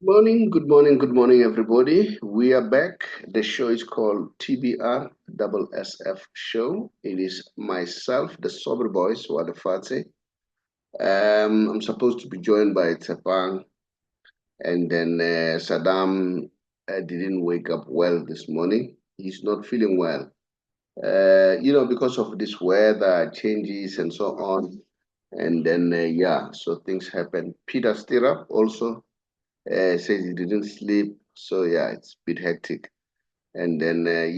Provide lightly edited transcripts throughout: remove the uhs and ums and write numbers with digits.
Good morning, everybody. We are back. The show is called TBR SSF Show. It is myself, the Saubrey Boyz Walefatshe. I'm supposed to be joined by Tshepang, and then Saddam didn't wake up well this morning. He's not feeling well. Because of this weather changes and so on. And then, so things happen. Peter Stirrup also says he didn't sleep. So, yeah, it's a bit hectic. And then, I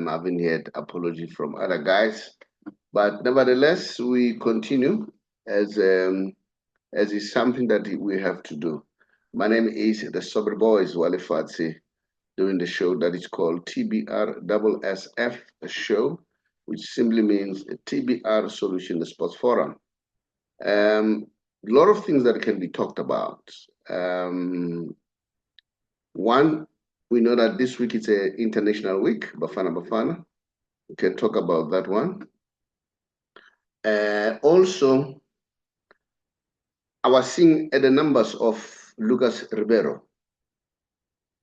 haven't heard apology from other guys. But nevertheless, we continue as um, as is something that we have to do. My name is the Saubrey Boyz Walefatshe, doing the show that is called TBR SSF Show, which simply means TBR Solution, the Sports Forum. A lot of things that can be talked about. One, we know that this week is an international week, Bafana. We can talk about that one. Also, I was seeing the numbers of Lucas Ribeiro,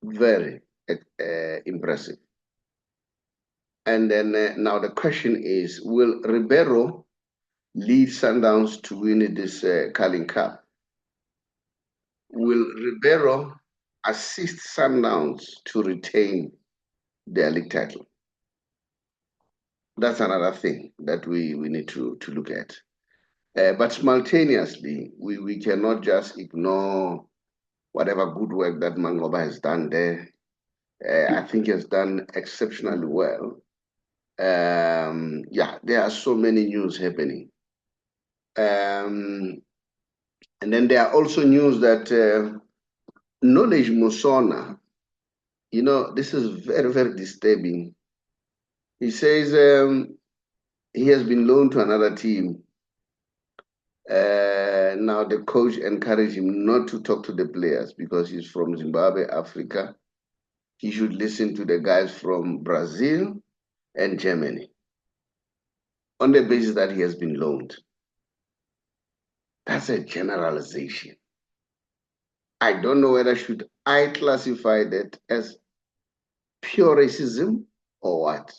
very impressive. And then now the question is, will Ribeiro lead Sundowns to win this Carling Cup? Will Ribeiro assist Sundowns to retain their league title? That's another thing that we need to look at. But simultaneously, we cannot just ignore whatever good work that Mangoba has done there. I think he has done exceptionally well. There are so many news happening. And then there are also news that Knowledge Musona, this is very, very disturbing. He says he has been loaned to another team. Now the coach encouraged him not to talk to the players because he's from Zimbabwe, Africa. He should listen to the guys from Brazil and Germany on the basis that he has been loaned. That's a generalization. I don't know whether should I classify that as pure racism or what.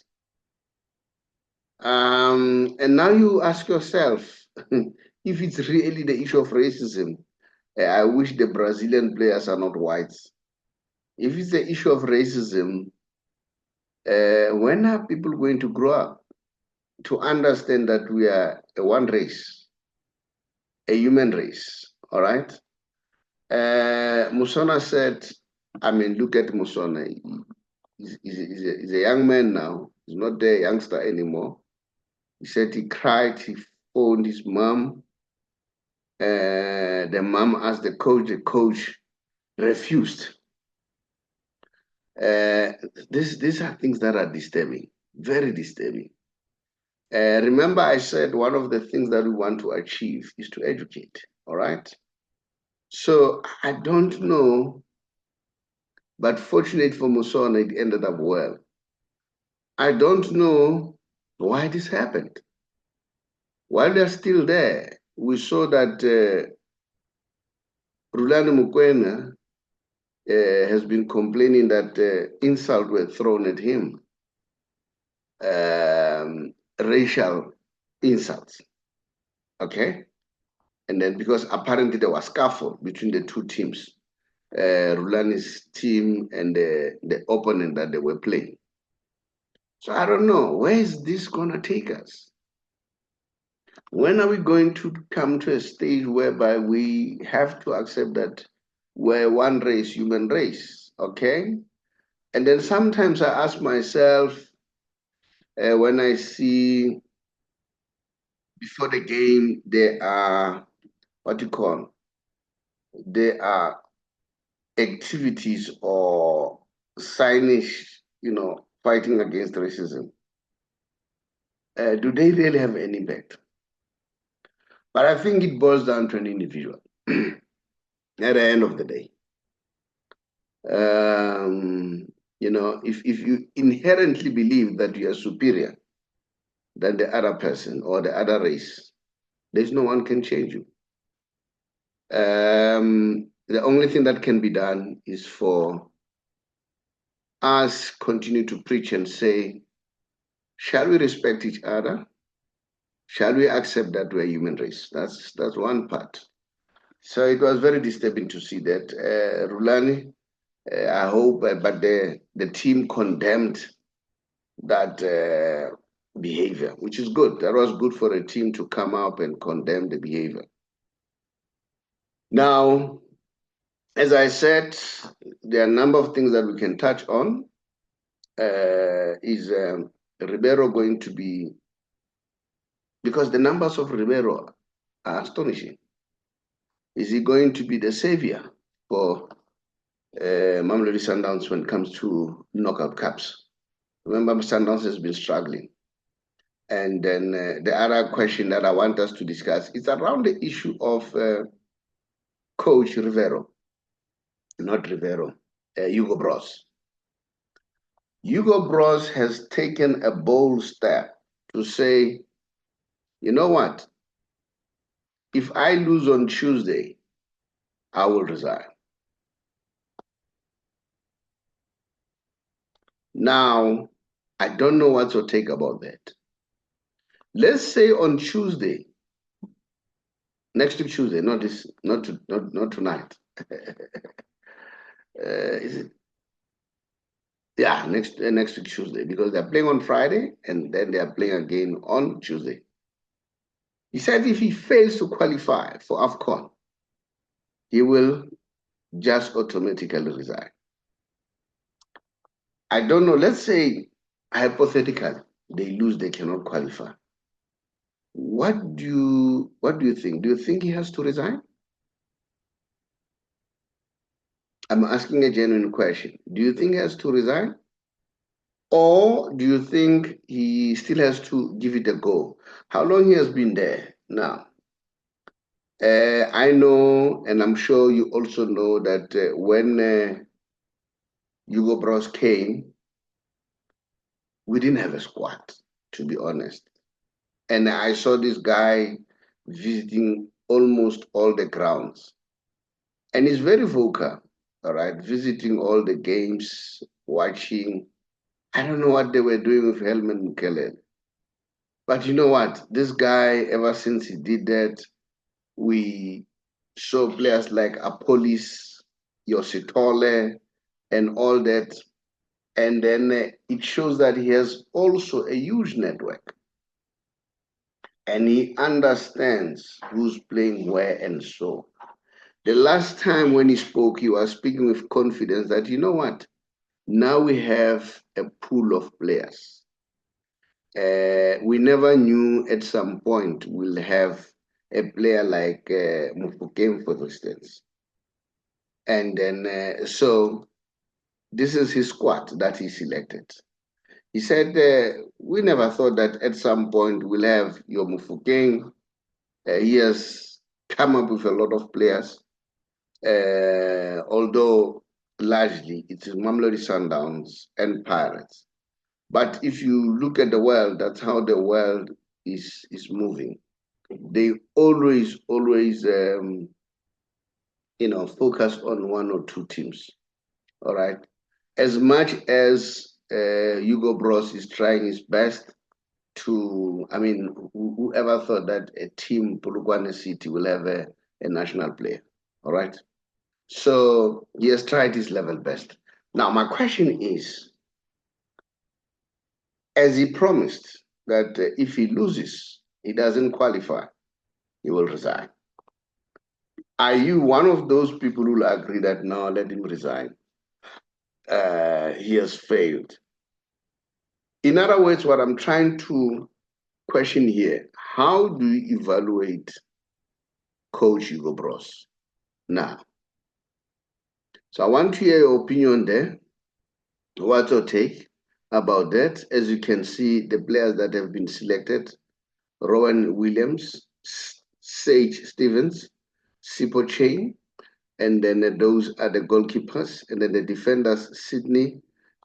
And now you ask yourself, if it's really the issue of racism, I wish the Brazilian players are not whites. If it's the issue of racism, when are people going to grow up to understand that we are a one race, a human race, all right? Musona said, look at Musona. He's a young man now. He's not a youngster anymore. He said he cried, he phoned his mom. The mom asked the coach refused. These are things that are disturbing, very disturbing. Remember, I said one of the things that we want to achieve is to educate, all right? So I don't know, but fortunate for Musona, it ended up well. I don't know why this happened. While they're still there, we saw that Rulani Mukwena has been complaining that insults were thrown at him, racial insults, okay? And then because apparently there was scuffle between the two teams, Rulani's team and the opponent that they were playing. So I don't know, where is this gonna take us? When are we going to come to a stage whereby we have to accept that we're one race, human race, okay? And then sometimes I ask myself, when I see before the game, there are, there are activities or signage, fighting against racism. Do they really have any impact? But I think it boils down to an individual at the end of the day. If you inherently believe that you are superior than the other person or the other race, there's no one can change you. the only thing that can be done is for us continue to preach and say, shall we respect each other? Shall we accept that we're human race? That's one part. So it was very disturbing to see that. Rulani, I hope, but the team condemned that behavior, which is good. That was good for a team to come up and condemn the behavior. Now, as I said, there are a number of things that we can touch on. Is Ribeiro going to be, because the numbers of Ribeiro are astonishing. Is he going to be the savior for Mamelodi Sundowns when it comes to knockout cups? Remember, Sundowns has been struggling. And then the other question that I want us to discuss is around the issue of Coach Ribeiro, not Ribeiro, Hugo Bros. Hugo Bros has taken a bold step to say, you know what? If I lose on Tuesday, I will resign. Now, I don't know what to take about that. Let's say on Tuesday, next week Tuesday, not tonight. Is it? Yeah, next week Tuesday, because they're playing on Friday and then they are playing again on Tuesday. He said if he fails to qualify for AFCON, he will just automatically resign. I don't know, let's say hypothetically they lose, they cannot qualify. What do you think? Do you think he has to resign? I'm asking a genuine question. Do you think he has to resign? Or do you think he still has to give it a go? How long he has been there now? I know, and I'm sure you also know that when Hugo Bros came, we didn't have a squad, to be honest. And I saw this guy visiting almost all the grounds. And he's very vocal, all right, visiting all the games, watching. I don't know what they were doing with Helmut Mkele. But you know what? This guy, ever since he did that, we saw players like Apolis, Yositole, and all that. And then it shows that he has also a huge network. And he understands who's playing where and so. The last time when he spoke, he was speaking with confidence that, you know what? Now we have a pool of players. We never knew at some point we'll have a player like Mufokeng, for instance. And then, so this is his squad that he selected. He said, we never thought that at some point we'll have your Mufokeng. He has come up with a lot of players, although largely it is Mamelodi Sundowns and Pirates. But if you look at the world, that's how the world is moving. They always focus on one or two teams. All right. As much as Hugo Bros is trying his best to, I mean, whoever thought that a team, Polokwane City, will have a national player. All right. So he has tried his level best. Now, my question is, as he promised that if he loses, he doesn't qualify, he will resign. Are you one of those people who will agree that now let him resign? He has failed. In other words, what I'm trying to question here, how do you evaluate Coach Hugo Bros now? So I want to hear your opinion there. What's your take about that? As you can see, the players that have been selected, Rowan Williams, Sage Stevens, Sipo Chain, and then those are the goalkeepers, and then the defenders, Sydney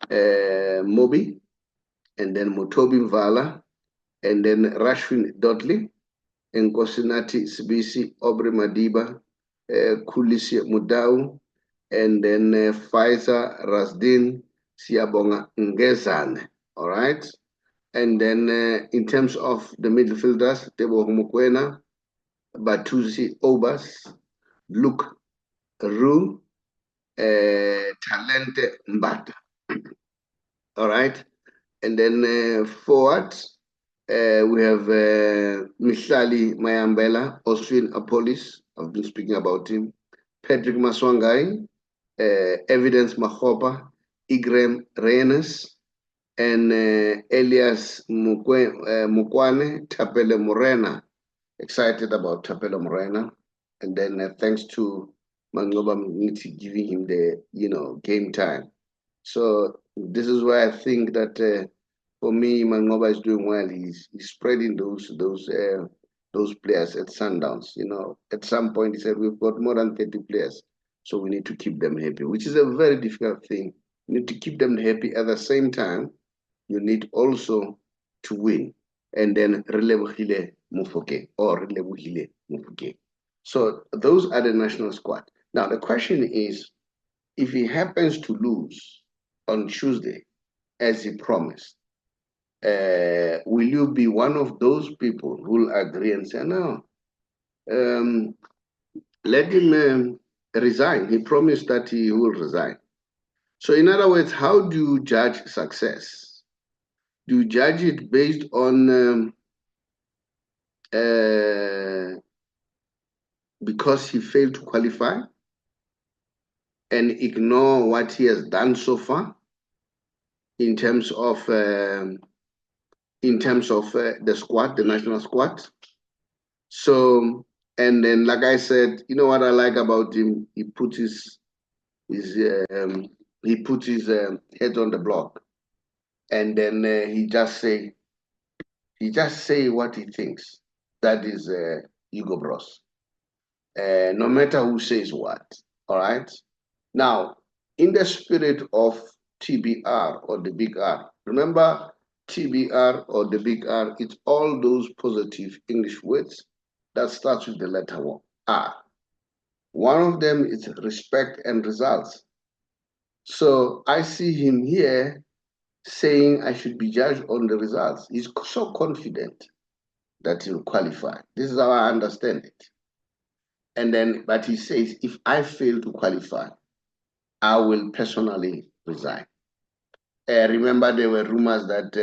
Moby, and then Mutobi Mvala, and then Rashwin Dudley, and Kosinati Sibisi, Aubrey Madiba, Kulisi Mudau, and then Faisa Rasdin Siabonga Ngezane. All right. And then in terms of the midfielders, Tebo Mukwena, Batusi Obas, Luke Ru, Talente Mbata. All right. And then forward, we have Mihlali Mayambela, Austrian Apolis. I've been speaking about him. Patrick Maswangai, Evidence Mahopa, Igrem Reynes, and Elias Mukwane, Tapele Morena. Excited about Tapele Morena. And then thanks to Mangoba Mniti giving him the, game time. So this is why I think that for me, Mangoba is doing well. He's spreading those players at Sundowns. At some point he said we've got more than 30 players, so we need to keep them happy, which is a very difficult thing. You need to keep them happy. At the same time, you need also to win, and then Relebohile Mufoke or Relebohile Mufoke. So those are the national squad. Now the question is, if he happens to lose on Tuesday, as he promised, will you be one of those people who will agree and say, no, let him resign? He promised that he will resign. So in other words, how do you judge success? Do you judge it based on because he failed to qualify and ignore what he has done so far in terms of the squad, the national squad? So, and then, like I said, you know what I like about him? He put his head on the block, and then he just say what he thinks. That is Hugo Bros. No matter who says what. All right. Now, in the spirit of TBR or the big R, remember TBR or the big R, it's all those positive English words that starts with the letter R. One of them is respect and results. So I see him here saying I should be judged on the results. He's so confident that he'll qualify. This is how I understand it. And then, but he says, if I fail to qualify, I will personally resign. Remember, there were rumors that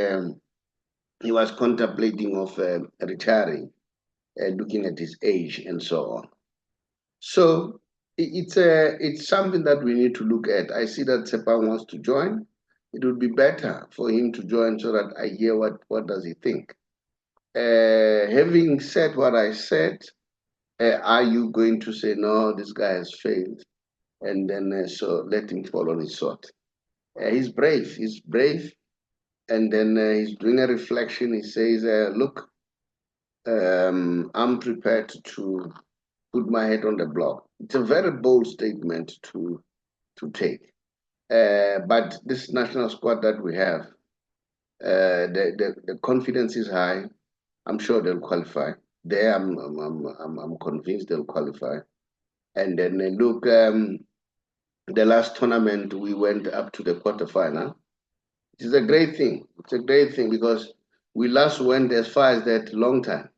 he was contemplating of retiring, looking at his age and so on. So it's something that we need to look at. I see that Tshepang wants to join. It would be better for him to join so that I hear what does he think. Having said what I said, are you going to say, no, this guy has failed, and then so let him fall on his sword? He's brave, and then he's doing a reflection. He says, look, I'm prepared to put my head on the block. It's a very bold statement to take. But this national squad that we have, the confidence is high. I'm sure they'll qualify. There, I'm convinced they'll qualify. And then look, the last tournament we went up to the quarterfinal. It's a great thing. It's a great thing because we last went as far as that long time.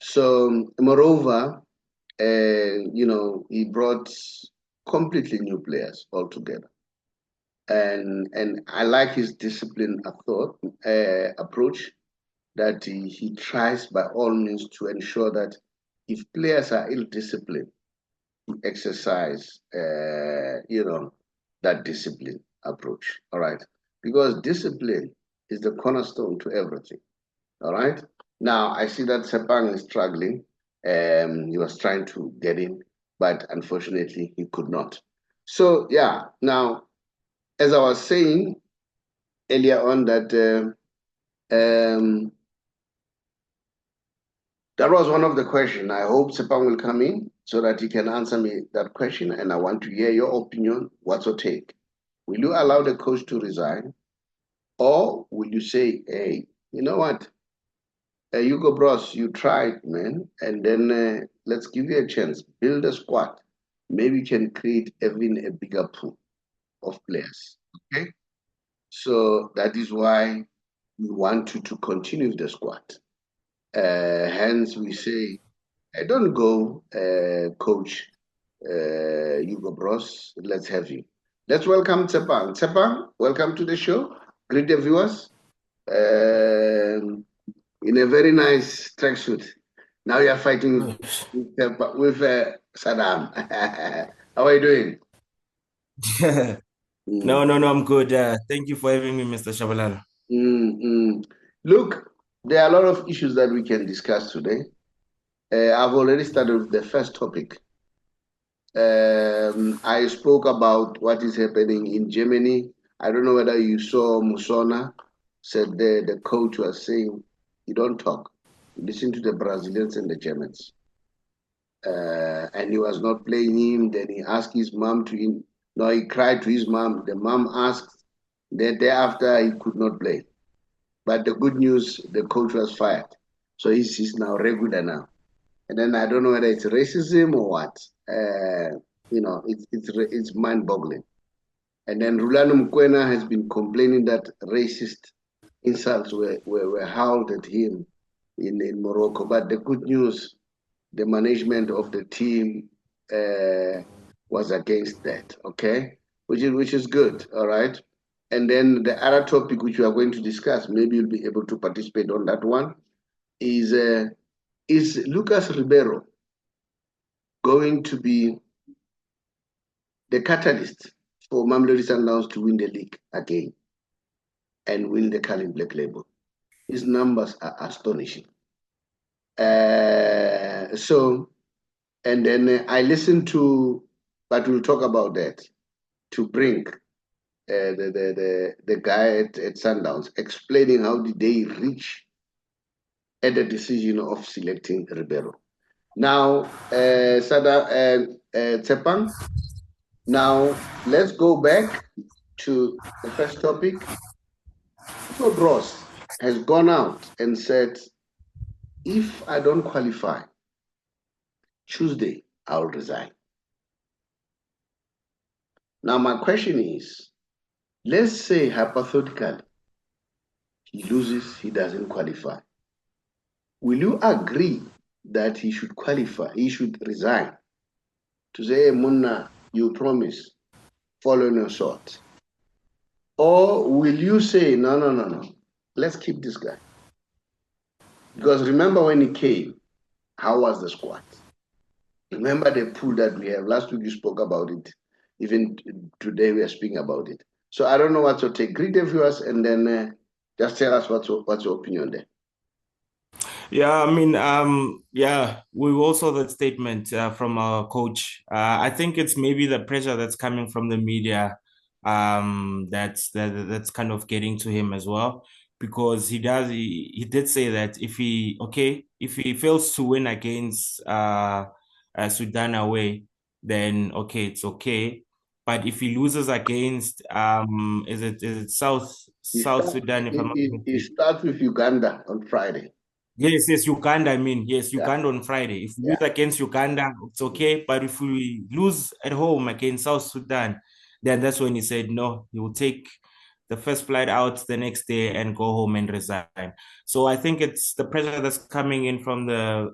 So moreover, he brought completely new players altogether. And I like his disciplined approach that he tries by all means to ensure that if players are ill-disciplined, to exercise, that discipline approach. All right, because discipline is the cornerstone to everything. All right. Now I see that Tshepang is struggling. He was trying to get in, but unfortunately he could not. So yeah. Now, as I was saying earlier on, that that was one of the questions. I hope Tshepang will come in so that he can answer me that question, and I want to hear your opinion. What's your take? Will you allow the coach to resign? Or will you say, hey, you know what? Hugo Bros, you tried, man, and then let's give you a chance. Build a squad. maybe we can create even a bigger pool of players. Okay, so that is why we want to continue the squad. Hence, we say, don't go, coach Hugo Bros. Let's have you. Let's welcome Tshepang. Tshepang, welcome to the show. Greet the viewers. In a very nice tracksuit. Now you are fighting with Saddam. How are you doing? No, I'm good. Thank you for having me, Mr. Shabalala. Look, there are a lot of issues that we can discuss today. I've already started with the first topic. I spoke about what is happening in Germany. I don't know whether you saw Musona said the coach was saying, you don't talk. You listen to the Brazilians and the Germans. And he was not playing him. Then he asked his mom to him. No, he cried to his mom. The mom asked. The day after, he could not play. But the good news, the coach was fired. So he's now regular now. And then I don't know whether it's racism or what. It's mind-boggling. And then Rulano Mukwena has been complaining that racist insults were hurled at him in Morocco. But the good news, the management of the team was against that, okay? Which is good, all right? And then the other topic which we are going to discuss, maybe you'll be able to participate on that one, is Lucas Ribeiro going to be the catalyst for Mamelodi Sundowns to win the league again and win the Carling Black Label? His numbers are astonishing. And then I listened to, but we'll talk about that, to bring the guy at Sundowns explaining how did they reach at the decision of selecting Ribeiro. Now, Tshepang, now let's go back to the first topic. So Bros has gone out and said, if I don't qualify, Tuesday, I'll resign. Now, my question is, let's say hypothetically, he loses, he doesn't qualify. Will you agree that he should qualify, he should resign? To say, Munna, you promise, follow your sword. Or will you say, no, let's keep this guy? Because remember when he came, how was the squad? Remember the pool that we have. Last week you spoke about it. Even today we are speaking about it. So I don't know what to take. Greet the viewers and then just tell us what's your opinion there. Yeah, I mean, we also that statement from our coach. I think it's maybe the pressure that's coming from the media, that's kind of getting to him as well, because he did say that if he fails to win against Sudan away, then okay, it's okay. But if he loses against is it South Sudan, if I'm not He mistaken? starts with Uganda on Friday. Yes, Uganda. I mean, yes, Uganda on Friday. If we lose against Uganda, it's okay. But if we lose at home against South Sudan, then that's when he said no, he will take the first flight out the next day and go home and resign. So I think it's the pressure that's coming in from the.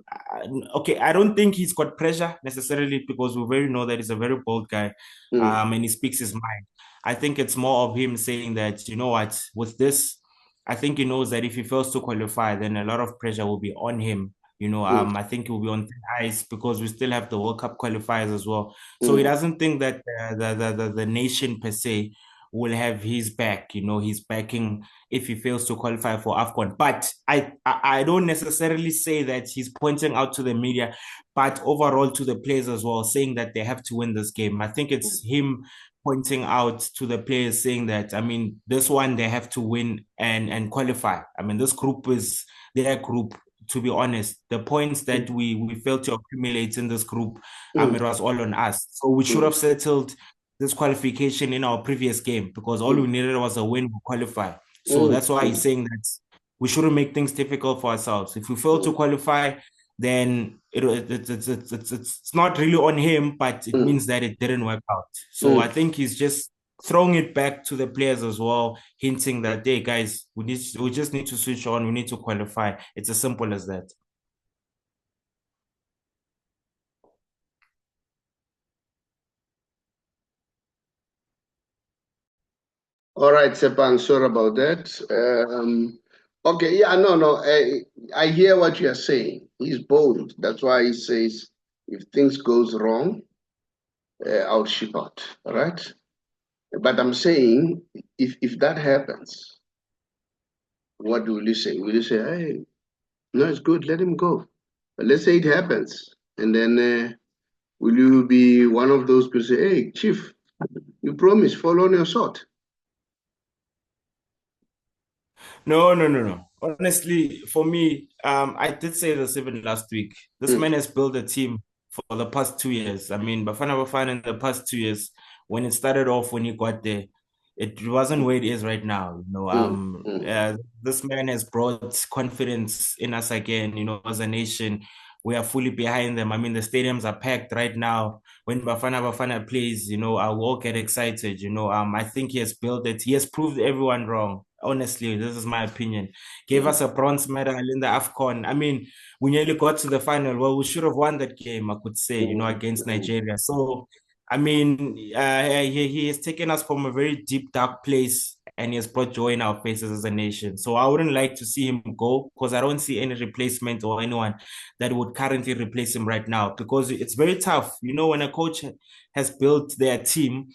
Okay, I don't think he's got pressure necessarily because we very know that he's a very bold guy, and he speaks his mind. I think it's more of him saying that, you know what, with this. I think he knows that if he fails to qualify, then a lot of pressure will be on him. I think he'll be on thin ice because we still have the World Cup qualifiers as well. So he doesn't think that the nation per se will have his back. He's backing if he fails to qualify for AFCON. But I don't necessarily say that he's pointing out to the media, but overall to the players as well, saying that they have to win this game. I think it's him pointing out to the players saying that, I mean, this one they have to win and qualify. I mean, this group is their group, to be honest. The points that we failed to accumulate in this group, it was all on us. So we should have settled this qualification in our previous game because all we needed was a win to qualify. So that's why he's saying that we shouldn't make things difficult for ourselves. If we fail to qualify, then it's not really on him, but it means that it didn't work out. So I think he's just throwing it back to the players as well, hinting that, hey guys, we just need to switch on, we need to qualify. It's as simple as that. All right, Tshepang, sorry about that. Okay, yeah, no, I hear what you're saying. He's bold. That's why he says, if things goes wrong, I'll ship out, all right? But I'm saying, if that happens, what will you say? Will you say, hey, no, it's good, let him go? But let's say it happens, and then will you be one of those people say, hey, Chief, you promised, fall on your sword? No. Honestly, for me, I did say this even last week. This man has built a team for the past 2 years. I mean, Bafana in the past 2 years, when it started off, when he got there, it wasn't where it is right now. This man has brought confidence in us again. As a nation, we are fully behind them. I mean, the stadiums are packed right now. When Bafana plays, I will all get excited. I think he has built it. He has proved everyone wrong. Honestly, this is my opinion. Gave us a bronze medal in the AFCON. I mean, we nearly got to the final. Well, we should have won that game, I could say, against Nigeria. So, I mean, he has taken us from a very deep, dark place, and he has brought joy in our faces as a nation. So I wouldn't like to see him go, because I don't see any replacement or anyone that would currently replace him right now, because it's very tough. When a coach has built their team,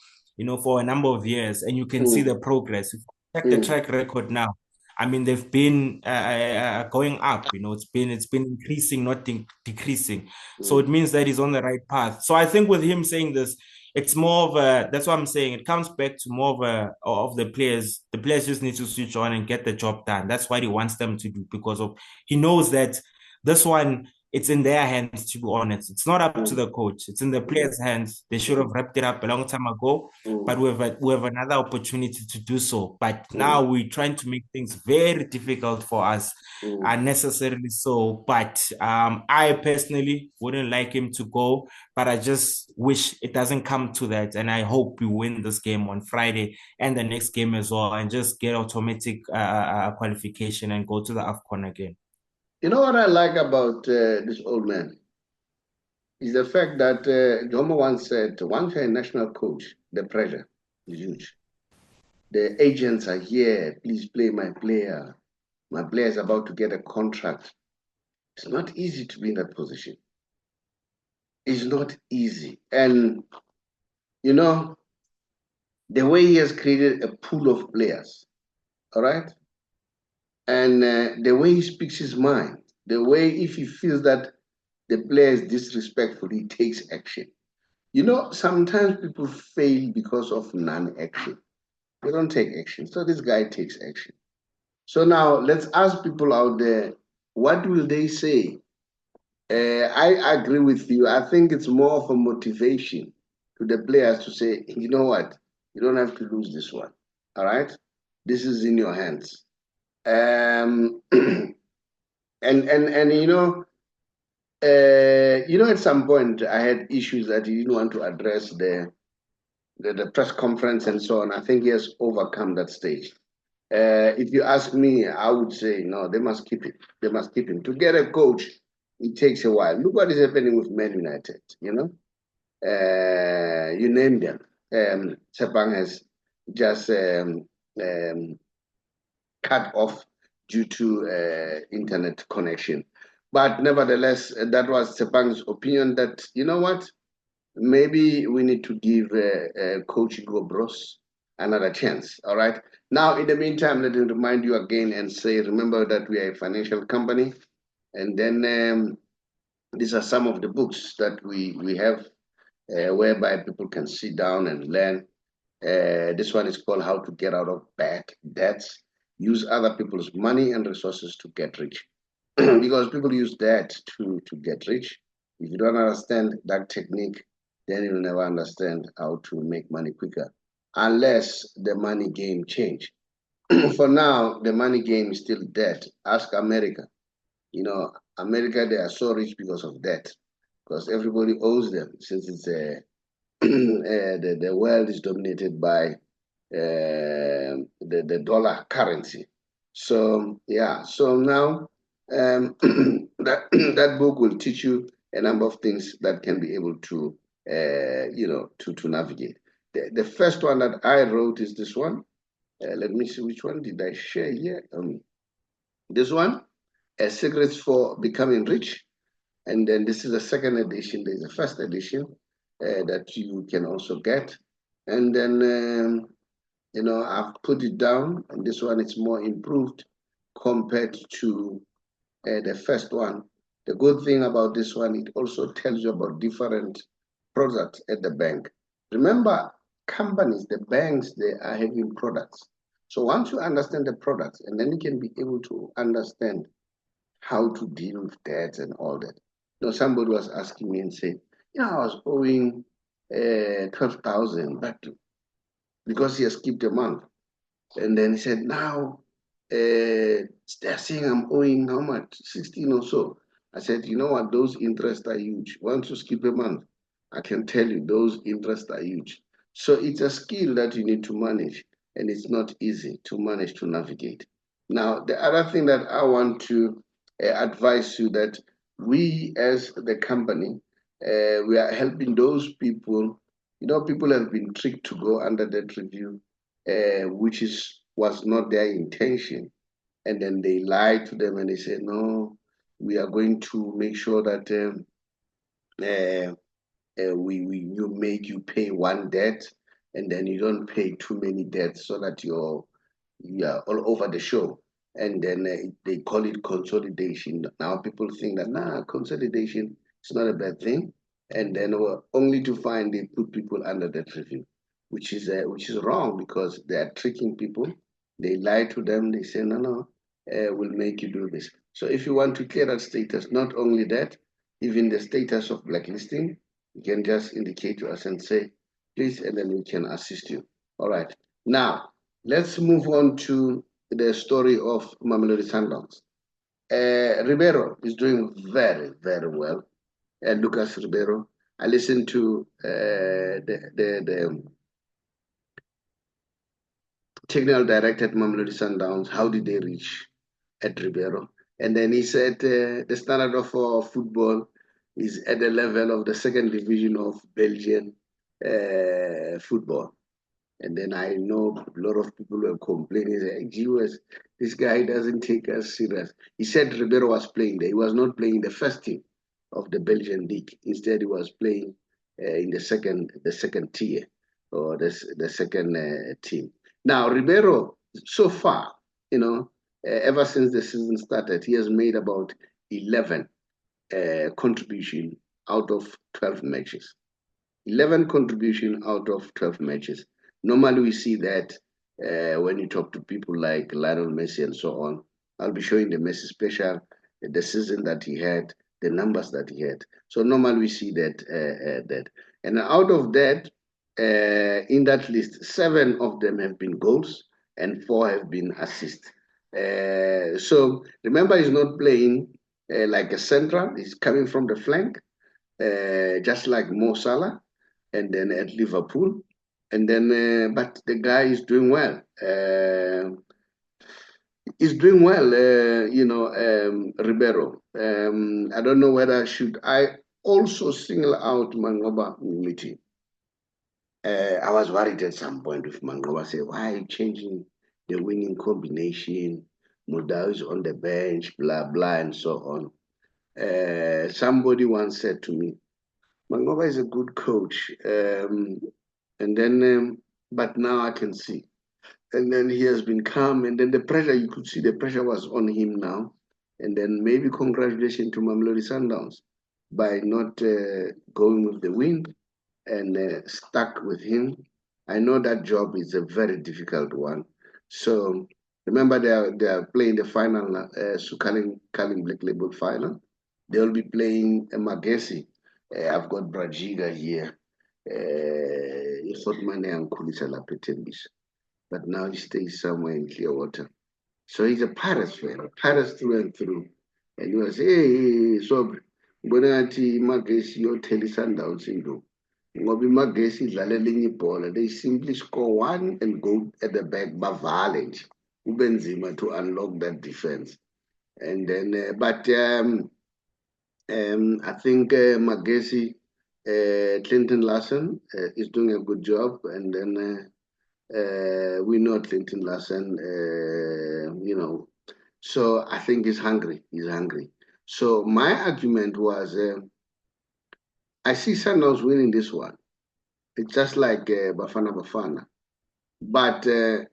for a number of years, and you can see the progress. Check the track record now. I mean, they've been going up. It's been increasing, not decreasing. So it means that he's on the right path. So I think with him saying this, it's more of a. That's what I'm saying. It comes back to more of the players. The players just need to switch on and get the job done. That's what he wants them to do, because he knows that this one, it's in their hands, to be honest. It's not up to the coach. It's in the players' hands. They should have wrapped it up a long time ago, but we have another opportunity to do so. But now we're trying to make things very difficult for us, unnecessarily so. But I personally wouldn't like him to go, but I just wish it doesn't come to that. And I hope we win this game on Friday and the next game as well, and just get automatic qualification and go to the AFCON again. You know what I like about this old man? Is the fact that Jomo once said, once you're a national coach, the pressure is huge. The agents are here, please play my player. My player is about to get a contract. It's not easy to be in that position. It's not easy. And, the way he has created a pool of players, all right? And the way he speaks his mind, the way if he feels that the player is disrespectful, he takes action. Sometimes people fail because of non-action. They don't take action. So this guy takes action. So now let's ask people out there, what will they say? I agree with you. I think it's more of a motivation to the players to say, you know what? You don't have to lose this one. All right? This is in your hands. And at some point I had issues that he didn't want to address the press conference and so on. I think he has overcome that stage. If you ask me, I would say no, they must keep it. They must keep him. To get a coach, it takes a while. Look what is happening with Man United, you name them. Tshepang has just cut off due to internet connection. But nevertheless, that was Tshepang's opinion that, you know what, maybe we need to give Coach Gobros another chance, all right? Now, in the meantime, let me remind you again and say, remember that we are a financial company. And then these are some of the books that we have whereby people can sit down and learn. This one is called How to Get Out of Bad Debts. Use other people's money and resources to get rich. Because people use debt to get rich. If you don't understand that technique, then you'll never understand how to make money quicker, unless the money game change. For now, the money game is still debt. Ask America. America, they are so rich because of debt, because everybody owes them, since it's the world is dominated by the dollar currency. So yeah, so now that book will teach you a number of things that can be able to to navigate. The first one that I wrote is this one. Let me see, which one did I share here? This one, Secrets for Becoming Rich. And then this is the second edition. There's a first edition that you can also get. And then, I've put it down, and this one is more improved compared to the first one. The good thing about this one, it also tells you about different products at the bank. Remember, companies, the banks, they are having products. So once you understand the products, and then you can be able to understand how to deal with debt and all that. Somebody was asking me and said, I was owing 12,000, but because he has skipped a month. And then he said, now they're saying I'm owing how much? 16 or so. I said, you know what? Those interests are huge. Once you skip a month, I can tell you those interests are huge. So it's a skill that you need to manage, and it's not easy to manage to navigate. Now, the other thing that I want to advise you, that we as the company, we are helping those people. People have been tricked to go under that review, which was not their intention. And then they lie to them and they say, no, we are going to make sure that you make you pay one debt, and then you don't pay too many debts, so that you are all over the show. And then they call it consolidation. Now people think that consolidation is not a bad thing, and then only to find they put people under that review, which is wrong, because they are tricking people. They lie to them. They say no, we'll make you do this. So if you want to clear that status, not only that, even the status of blacklisting, you can just indicate to us and say, please, and then we can assist you. All right. Now, let's move on to the story of Mamelodi Sundowns. Ribeiro is doing very, very well. Lucas Ribeiro. I listened to the technical director at Mamelodi Sundowns. How did they reach at Ribeiro? And then he said the standard of football is at the level of the second division of Belgian football. And then I know a lot of people were complaining, saying, this guy doesn't take us serious. He said Ribeiro was playing there. He was not playing the first team of the Belgian league. Instead, he was playing in the second tier, or the second team. Now, Ribeiro, so far, ever since the season started, he has made about 11 contribution out of 12 matches. 11 contribution out of 12 matches. Normally, we see that when you talk to people like Lionel Messi and so on. I'll be showing the Messi special, the season that he had, the numbers that he had. So normally we see that. And out of that, in that list, 7 of them have been goals and 4 have been assists. So remember, he's not playing like a central. He's coming from the flank, just like Mo Salah, and then at Liverpool. And then, but the guy is doing well. He's doing well, Ribeiro. I don't know whether should I also single out Mangoba Miti. I was worried at some point with Mangoba. Say, why are you changing the winning combination? Mudau is on the bench, blah, blah, and so on. Somebody once said to me, Mangoba is a good coach. And then, but now I can see. And then he has been calm. And then the pressure, you could see the pressure was on him now. And then maybe congratulations to Mamelodi Sundowns by not going with the wind and stuck with him. I know that job is a very difficult one. So remember, they are playing the final, Sukaling Black Label final. They'll be playing Magesi. I've got Brajiga here. But now he stays somewhere in Clearwater. So he's a Pirates fan, Pirates through and through. And he was, hey, Saubrey, ngibona ngathi imagesi yothela i-Sundowns into. Ngoba imagesi idlala elinye ibhola. They simply score one and go at the back, bavale nje. Kube nzima to unlock that defense. And then, I think Magesi, Clinton Larson is doing a good job. And then we know Clinton Larson, so I think he's hungry. He's hungry. So my argument was, I see Sundowns winning this one. It's just like Bafana. But a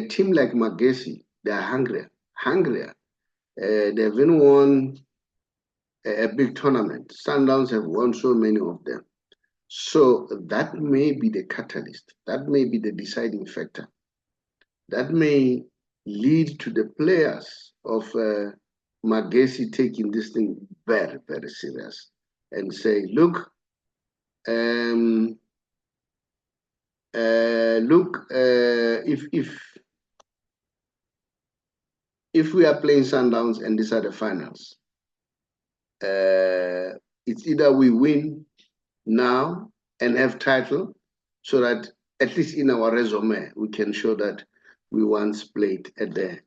team like Magesi, they are hungrier. They've even won a big tournament. Sundowns have won so many of them. So that may be the catalyst. That may be the deciding factor. That may lead to the players of Magesi taking this thing very, very serious and say, look, if we are playing Sundowns and these are the finals, it's either we win now and have title, so that at least in our resume we can show that we once played at the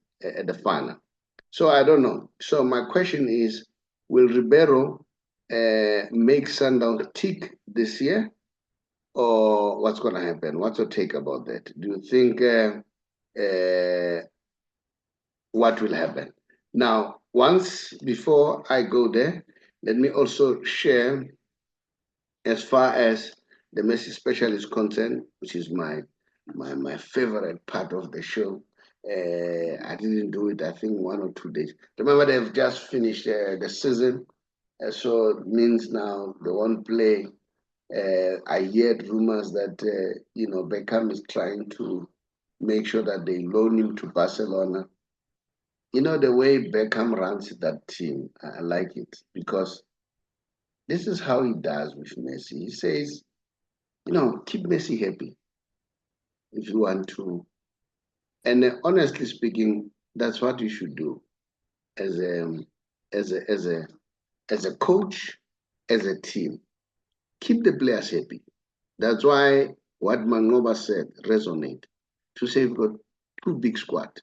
final. So I don't know. So my question is, will Ribeiro make Sundowns tick this year, or what's going to happen? What's your take about that? Do you think what will happen? Now, before I go there, let me also share, as far as the Messi special is concerned, which is my favorite part of the show. I didn't do it, I think, 1 or 2 days. Remember, they've just finished the season, so it means now they won't play. I heard rumors that Beckham is trying to make sure that they loan him to Barcelona. You know, the way Beckham runs that team, I like it, because this is how he does with Messi. He says, keep Messi happy if you want to. And honestly speaking, that's what you should do as a coach, as a team. Keep the players happy. That's why what Mangoba said resonate. To say we've got 2 big squad,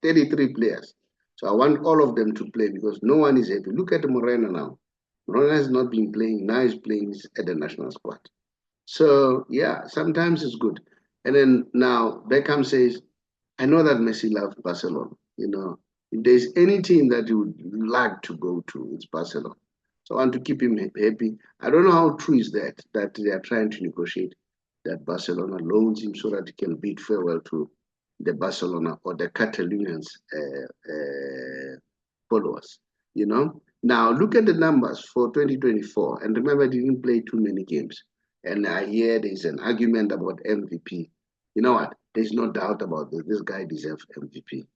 33 players. So I want all of them to play, because no one is happy. Look at Moreno now. Moreno has not been playing. Now he's playing at the national squad. So yeah, sometimes it's good. And then now Beckham says, I know that Messi loves Barcelona. If there's any team that you would like to go to, it's Barcelona. So I want to keep him happy. I don't know how true is that they are trying to negotiate that Barcelona loans him so that he can bid farewell to the Barcelona or the Catalonians followers. Now look at the numbers for 2024, and remember, they didn't play too many games. And I hear there's an argument about MVP. You know what? There's no doubt about this. This guy deserves MVP,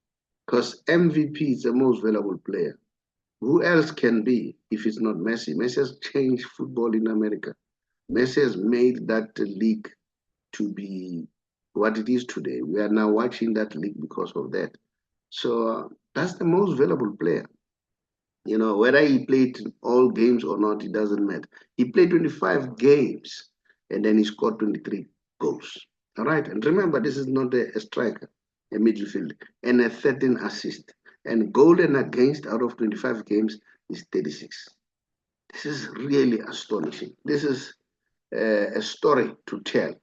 because MVP is the most valuable player. Who else can be if it's not Messi? Messi has changed football in America. Messi has made that league to be what it is today. We are now watching that league because of that. So that's the most valuable player. Whether he played all games or not, it doesn't matter. He played 25 games and then he scored 23 goals. All right. And remember, this is not a striker, a midfielder, and a 13 assist. And goal and against out of 25 games is 36. This is really astonishing. This is a story to tell.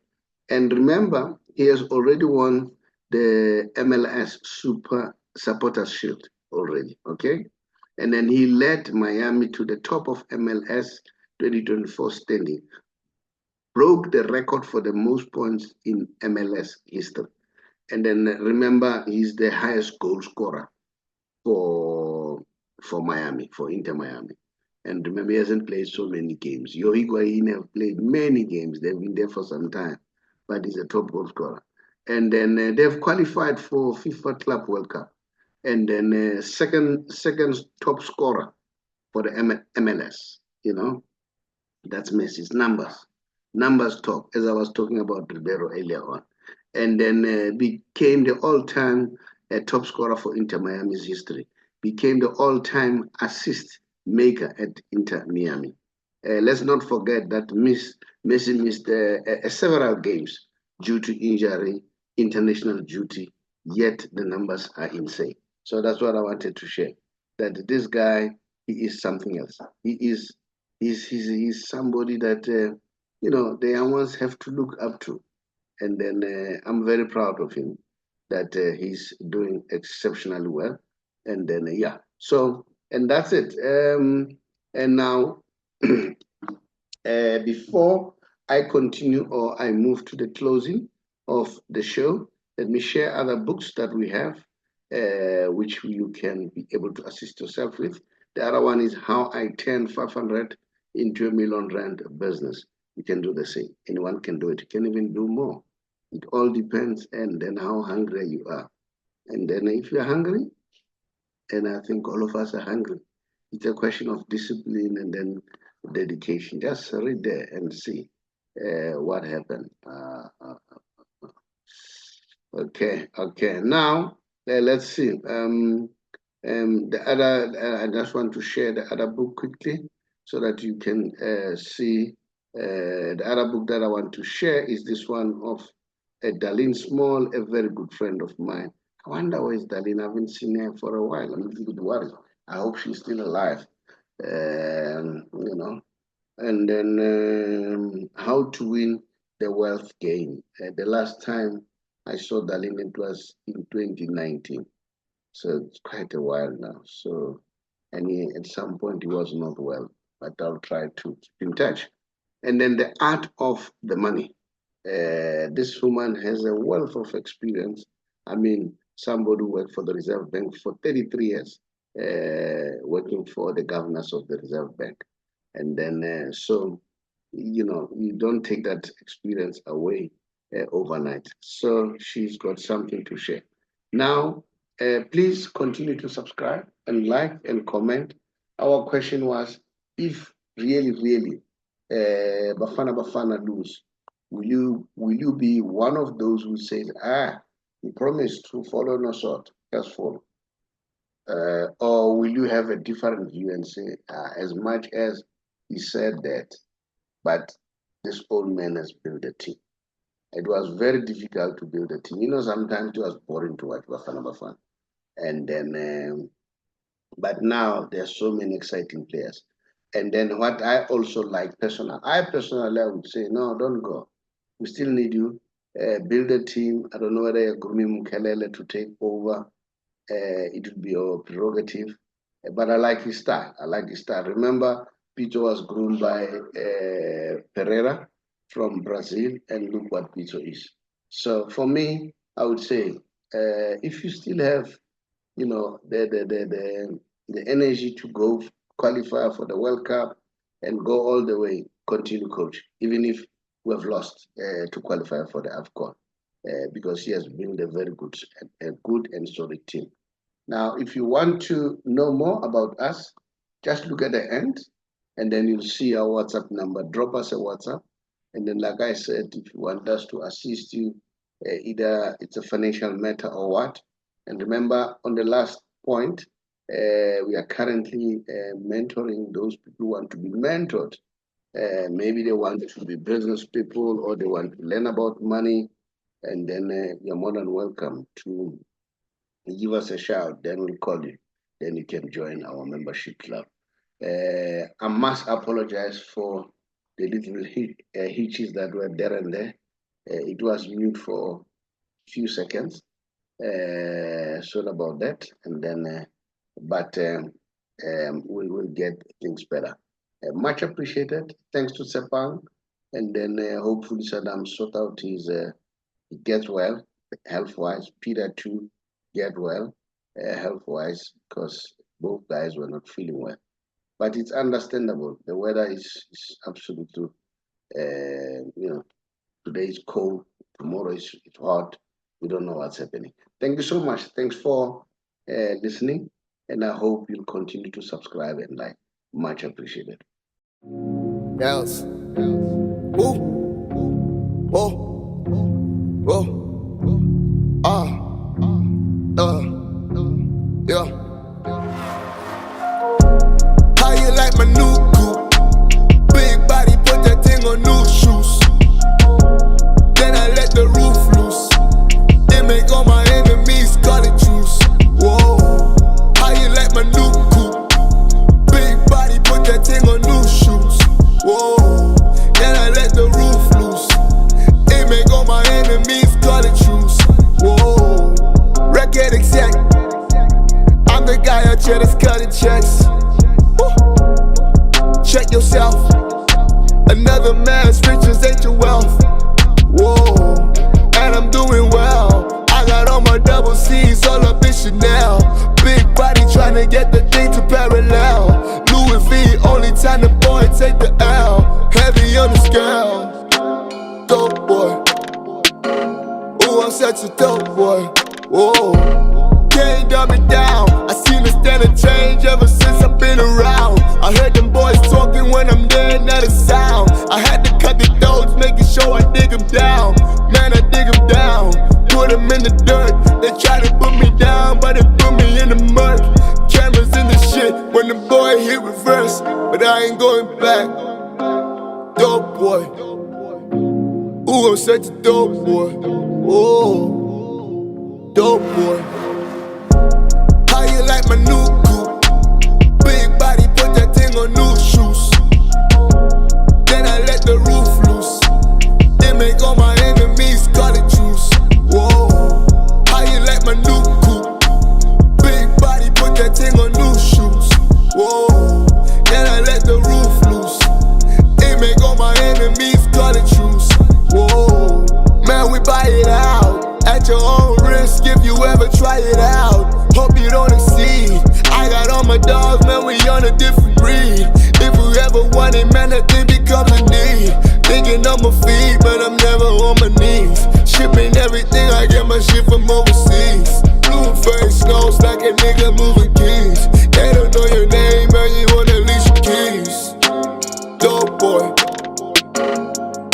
And remember, he has already won the MLS Super Supporters Shield already, okay? And then he led Miami to the top of MLS 2024 standing, broke the record for the most points in MLS history. And then remember, he's the highest goal scorer for Miami, for Inter Miami. And remember, he hasn't played so many games. Yo Higuain have played many games. They've been there for some time, but he's a top goal scorer. And then they've qualified for FIFA Club World Cup. And then second top scorer for the MLS. That's Messi's numbers. Numbers talk, as I was talking about Ribeiro earlier on. And then became the all-time top scorer for Inter Miami's history. became the all-time assist maker at Inter Miami. Let's not forget that Messi missed several games due to injury, international duty, yet the numbers are insane. So that's what I wanted to share, that this guy, he is something else. He's somebody that, the young ones have to look up to. And then I'm very proud of him that he's doing exceptionally well. And then, yeah, so, and that's it. And now, before I continue or I move to the closing of the show, let me share other books that we have, which you can be able to assist yourself with. The other one is How I Turned 500 into a Million Rand Business. You can do the same. Anyone can do it. You can even do more. It all depends, and then how hungry you are. And then if you're hungry, and I think all of us are hungry, it's a question of discipline and then dedication. Just read there and see what happened. Okay. Now let's see. The other, I just want to share the other book quickly so that you can see. The other book that I want to share is this one of Darlene Small, a very good friend of mine. I wonder where is Darlene? I haven't seen her for a while. I'm a little bit worried. I hope she's still alive. And then How to Win the Wealth Game. The last time I saw Darlene, it was in 2019. So it's quite a while now. So, and at some point he was not well, but I'll try to keep in touch. And then The Art of the Money. This woman has a wealth of experience. I mean, somebody who worked for the Reserve Bank for 33 years, working for the governors of the Reserve Bank. And then, so, you don't take that experience away overnight. So she's got something to share. Now, please continue to subscribe and like and comment. Our question was, if really, Bafana lose, will you be one of those who says, you promised to follow no sort, just follow? Or will you have a different view and say, as much as he said that, but this old man has built a team. It was very difficult to build a team. Sometimes it was boring to watch Bafana. And then, but now there's so many exciting players. And then what I also like personally, I would say, no, don't go. We still need you. Build a team. I don't know whether you're grooming Mukhalele to take over. It would be your prerogative. But I like his style. Remember, Pito was groomed by Pereira from Brazil, and look what Pito is. So for me, I would say, if you still have, the energy to go qualify for the World Cup and go all the way, continue, coach, even if we have lost to qualify for the AFCON, because he has built a very good and solid team. Now, if you want to know more about us, just look at the end, and then you'll see our WhatsApp number. Drop us a WhatsApp, and then, like I said, if you want us to assist you, either it's a financial matter or what. And remember, on the last point, we are currently mentoring those people who want to be mentored. Maybe they want to be business people or they want to learn about money, and then you're more than welcome to give us a shout. Then we'll call you. Then you can join our membership club. I must apologize for the little hitches that were there and there. It was mute for a few seconds. Sorry about that. And then, but we will get things better. Much appreciated. Thanks to Tshepang. And then hopefully Saddam sort out his, he gets well, health-wise. Peter too, get well, health-wise, because both guys were not feeling well. But it's understandable. The weather is absolutely, today is cold, tomorrow it's hot. We don't know what's happening. Thank you so much. Thanks for listening. And I hope you'll continue to subscribe and like. Much appreciated. Yes. Woo. Whoa. Whoa. Yeah. cheddars, cutting checks. Woo. Check yourself. Another man's riches ain't your wealth. Whoa, and I'm doing well. I got all my double C's all up in Chanel. Big body trying to get the thing to parallel. Louis V, only time the boy take the L. Heavy on the scale. Dope boy. Ooh, I'm such a dope boy. Whoa, can't dumb me down. I seen the standard change ever since I've been around. I heard them boys talking when I'm there, not a sound. I had to cut the throats, making sure I dig them down. Man, I dig them down, put them in the dirt. They try to put me down, but they put me in the mud. Cameras in the shit when the boy hit reverse, but I ain't going back. Dope boy. Ooh, I'm such a dope boy. Whoa, dope boy. How you like my new coupe? Big body, put that thing on new shoes. Then I let the roof loose. They make all my enemies call it truce. Whoa, how you like my new coupe? Big body, put that thing on new shoes. Whoa, then I let the roof loose. They make all my enemies call it truce. Whoa, man, we buy it out at your own risk if you ever try it out. Hope you don't exceed. I got all my dogs, man, we on a different breed. If you ever want it, man, that thing becomes a need. Thinking on my feet, but I'm never on my knees. Shipping everything, I get my shit from overseas. Blue face nose like a nigga moving keys. They don't know your name, man, you wanna lease your keys. Dope boy.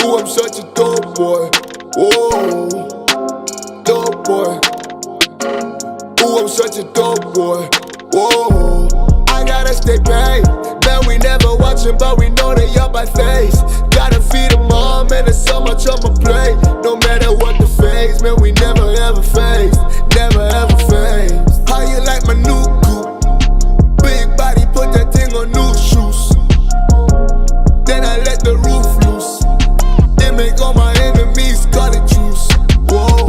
Ooh, I'm such a dope boy. Whoa, dope boy. Ooh, I'm such a dope boy. Whoa, I gotta stay paid. Man, we never watching, but we know they up by face. Gotta feed them all, man, there's so much on my plate. No matter what the phase, man, we never ever phased. Never ever phased. How you like my new coupe? Big body, put that thing on new shoes. Then I let the roof loose. They make all my enemies call it truce. Whoa,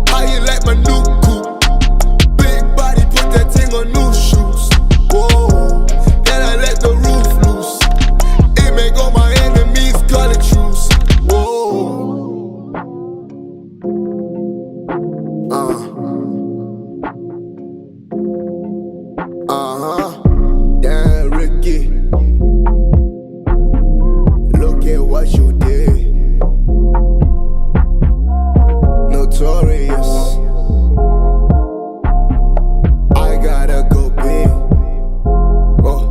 how you like my new coupe? Big body, put that thing on new shoes. Whoa, then I let the roof loose. It make all my enemies call it truce. Whoa, damn Ricky, look at what you did. Notorious. I gotta go big. Oh,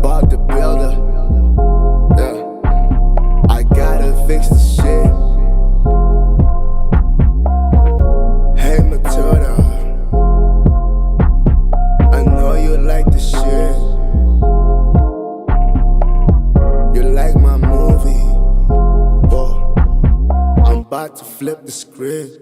bought the builder. Yeah, I gotta fix the shit. Hey Matilda, I know you like the shit. You like my movie. Oh, I'm about to flip the script.